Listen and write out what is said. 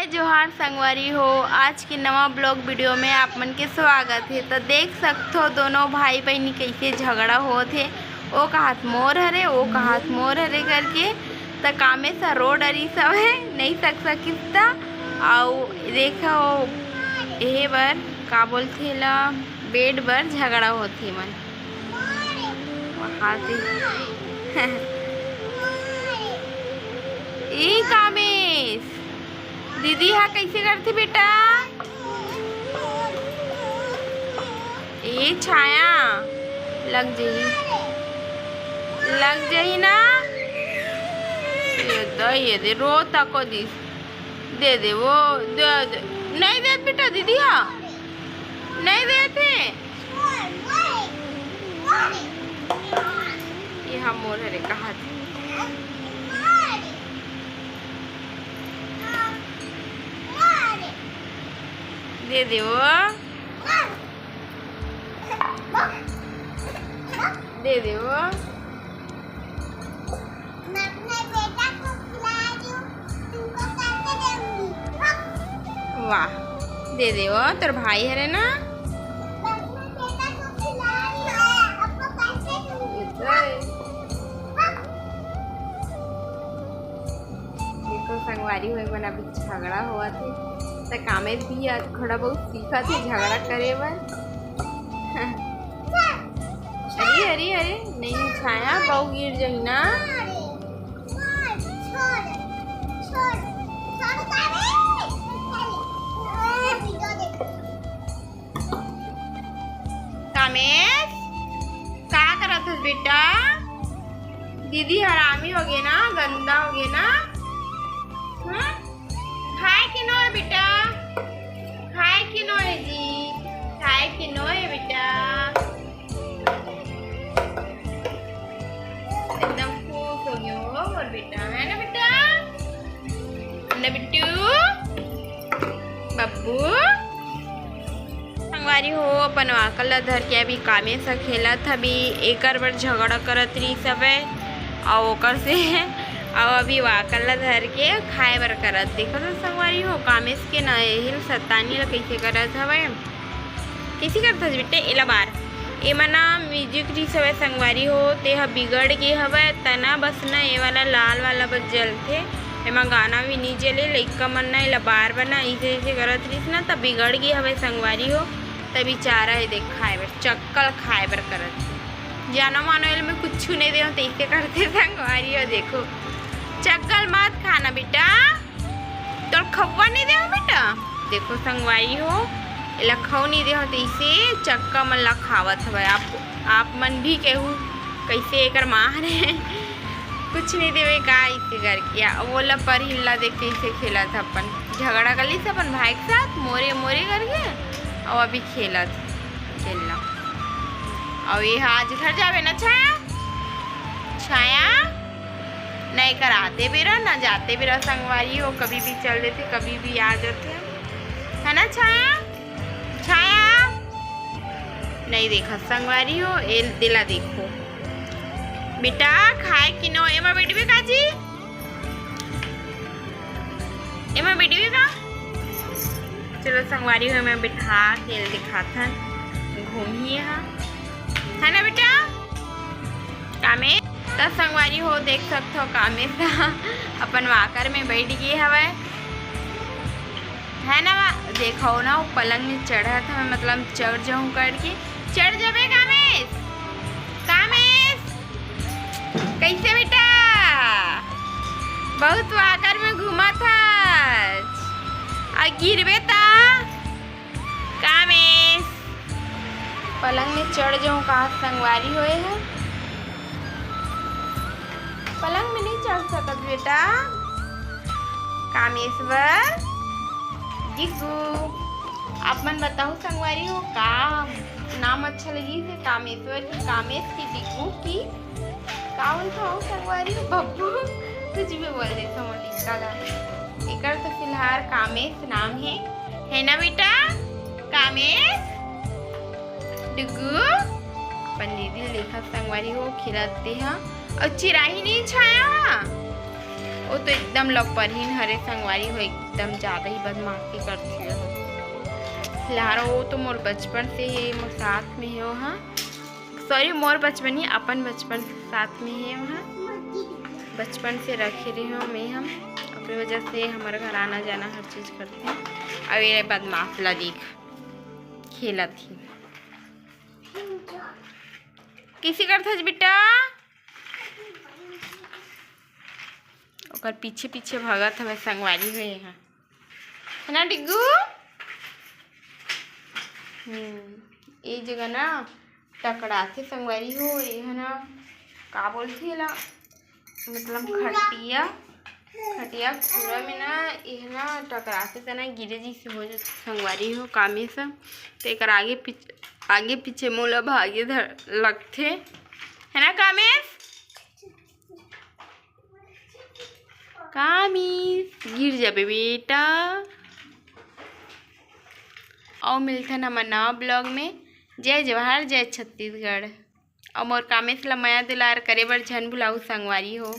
जय जोहार संगवारी हो। आज के नवा ब्लॉग वीडियो में आप मन के स्वागत है। तो देख सकते हो दोनों भाई बहनी कैसे झगड़ा होते है। वो कहत मोर हरे वो कहत मोर हरे करके तो कामे सा रोड अरी सब है नहीं सकिस्ता आओ देखो ये बर का बोलते ला बेड बर झगड़ा होती मन वहाँ ई कामेश दीदी हाँ कैसे करती बेटा। ये छाया लग जाही ना ये दे रो तको दिस दे दे वो दे नहीं दे बेटा दीदी हाँ नहीं देते ये हम मोर हरे कहा दे दे वो दे दे वो मैं अपने बेटा को खिला दूं तुमको कैसे दूंगी। वाह दे दे वो तेरे भाई है ना मैं अपने बेटा को खिला रही हूं आपको कैसे दूंगी। देखो संगवारी हुए बना भी झगड़ा हुआ थे तो कामे भी आज थोड़ा बहुत सीखा थे झगड़ा करे बर। अरे अरे अरे नहीं छाया बहु गिर जाही ना। कामेश क्या करत है बेटा। दीदी हरामी हो गए ना गंदा हो गए ना। खाए कि नो है बेटा खाए कि नो है जी खाए कि नो है बेटा। एकदम खुश हो गया हो और बेटा है ना बेटा ना बिट्टू बब्बू संगवारी हो अपन वाकल धर के अभी कामे से खेलत अभी एक बार झगड़ा करत रही सब और ओकर से और अभी वाकल धर के खाए बर करत देखो तो संगवारी हो कामेश के न हिल सत्तानी ला कैसे करत हवे कैसे करत बेटे एला बार ए मना म्यूजिक री सब संगवारी हो ते ह बिगड़ गे हवे तना बस न ये वाला लाल वाला बस जलथे एमा गाना भी नहीं चले लइका मन न एला बार बना ऐसे ऐसे करत रहीस ना तब बिगड़ गे हवे संगवारी हो तभी चारा है देख खाए बर चक्कल खाए बर करत जाना मानो में कुछ नहीं दे तैसे करते संगवारी हो। देखो चक्कल मत खाना बेटा तो खवा नहीं दे बेटा। देखो संगवारी हो इला खाओ नहीं दे तो इसे चक्का मन ला खावत हवे आप मन भी कहू कैसे एक मार कुछ नहीं देवे का इसे करके वो ला पर हिल्ला देख कैसे खेला था अपन झगड़ा कर ली अपन भाई के साथ मोरे मोरे करके और अभी खेलना और ये आज घर जावे ना छाया छाया नहीं कराते भी रहा ना जाते भी रहा संगवारी हो कभी भी चल देते कभी भी आ जाते है ना छाया छाया नहीं देखा संगवारी हो ए दिला देखो बेटा खाए कि नो एमा बेटी भी काजी एमा बेटी भी का चलो संगवारी हो मैं बिठा खेल दिखाता घूमिए हाँ है ना बेटा कामे तो संगवारी हो देख सकते हो कामे अपन वाकर में बैठ गए हवे है ना देखो ना वो पलंग में चढ़ा था मैं मतलब चढ़ जाऊं करके चढ़ जाबे कामेश कामेश कैसे बेटा बहुत वाकर में घूमा था और गिरबे था कामेश पलंग में चढ़ जाऊं कहा संगवारी होए है पलंग में नहीं चढ़ सकत बेटा कामेश्वर जिसू आप मन बताओ संगवारी हो का नाम अच्छा लगी थे कामेश्वर की कामेश की टिकू की का बोलता हो संगवारी हो बब्बू कुछ भी बोल देता हूँ टिक्का का एक तो फिलहाल कामेश नाम है ना बेटा कामेश डुगू अपन दीदी लेखा संगवारी हो खिलाते हैं और चिराही नहीं छाया वो तो एकदम लपरहीन हरे संगवारी हो, एकदम ज़्यादा ही बदमाशी करती हो। फिलहाल वो तो मोर बचपन से ही मोर साथ में है वहाँ, सॉरी मोर बचपन ही अपन बचपन से साथ में है वहाँ, बचपन से रखे रहे हो मैं हम, अपनी वजह से हमारे घर आना जाना हर चीज़ करते हैं। अब ये बदमाश ला देख खेला थी किसी कर था बेटा, और पीछे पीछे भागा था मैं संगवारी हुए यहाँ है ना डिग्गू। ये जगह ना टकराते संगवारी हो, ये है ना का बोलती है ला, मतलब खटिया खटिया खुरा में ना ये ना टकराते थे ना, गिरे जी से हो जाते संगवारी हो कामे सब, तो एक आगे पीछे मोला भागे लगते है ना कामेश। कामिस गिर जाबे बेटा। और मिलते हैं हमारे नवा ब्लॉग में। जय जवाहर जय छत्तीसगढ़। और मोर कामेश ला माया दुलार करे बर झन भुलाऊ संगवारी हो।